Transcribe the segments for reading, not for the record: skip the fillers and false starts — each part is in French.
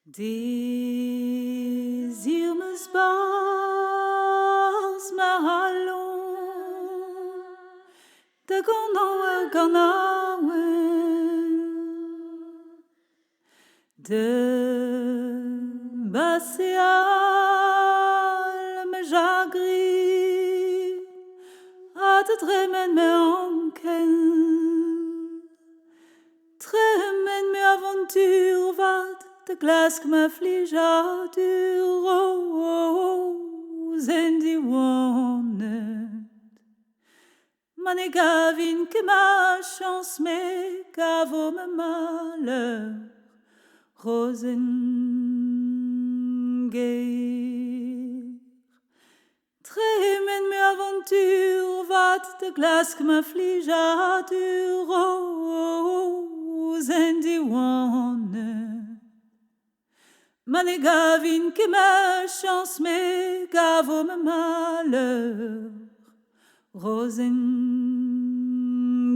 Désir me sbars me halon de gonawe ganawen de baseal me jagri at tremen me anken tremen me aventure vat de glask m'affligea du Rozenn die wannet. Man est gavin que ma chance mais gavo me malheur. Rozenn gaer. Tremen me aventure vat de glask m'affligea du Rozenn die wannet. Man est gavin que ma chance mais gavo me malheur. Rozenn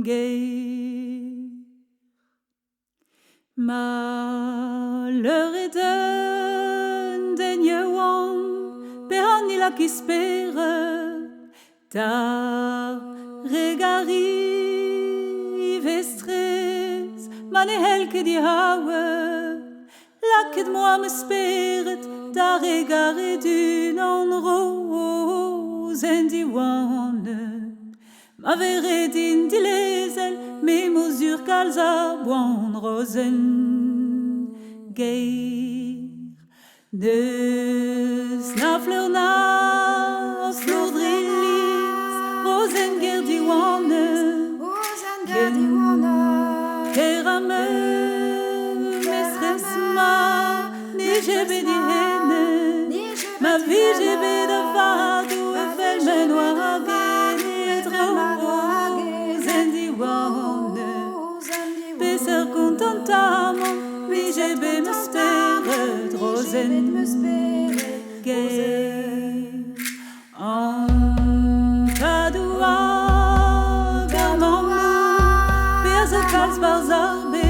gaer. Malheur est d'un daigne wang perani la qui spère ta regari vestres man est hel que di hawe laket moi me speret da regare du non Rozenn die wannet ma veredin di lezel me mesure calza buon Rozenn gaer de snaflerna slurdrillis Rozenn gaer di wannet kerame Jebe di henne, ma vie jebe de fado e fel me noage Rozenn die wannet. Peser contentamment, mi jebe me speret Rozenn gaer. En cadoua gamamou, perse kals barzarbe,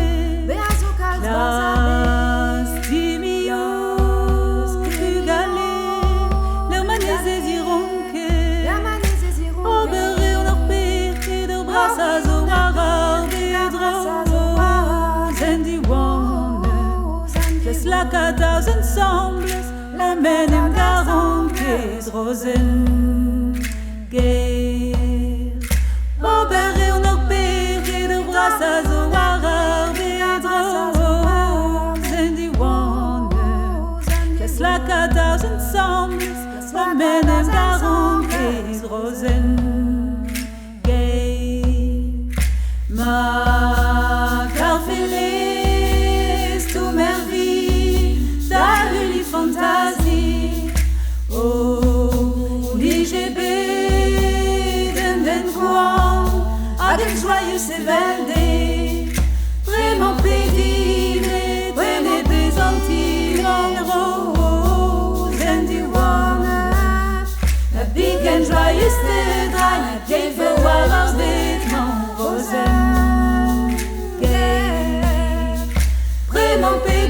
la 14 ensembles, la menem garanties Rozenn gaer. Obere on opere de brassas au warar Rozenn die wannet. Laisse la 14 ensembles, la menem garanties Rozenn gaer. Ma carfeles tu merveille fantasie, oh, l'IGB den quoi, à den joyeux s'évelder, vraiment pédible, prenez bézantil en Rozenn die wannet, la big and joyeuse dédraille, qu'elle veut voir leurs vêtements, Rozenn gaer, vraiment pédible.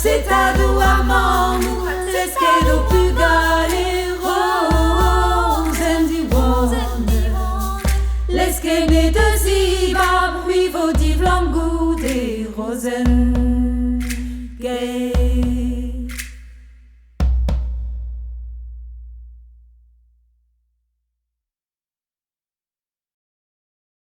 C'est à douamant, c'est ce qu'est le plus galer Rozenn die wannet. L'esqu'est né de ziba, puis vaut divlam goûter Rozenn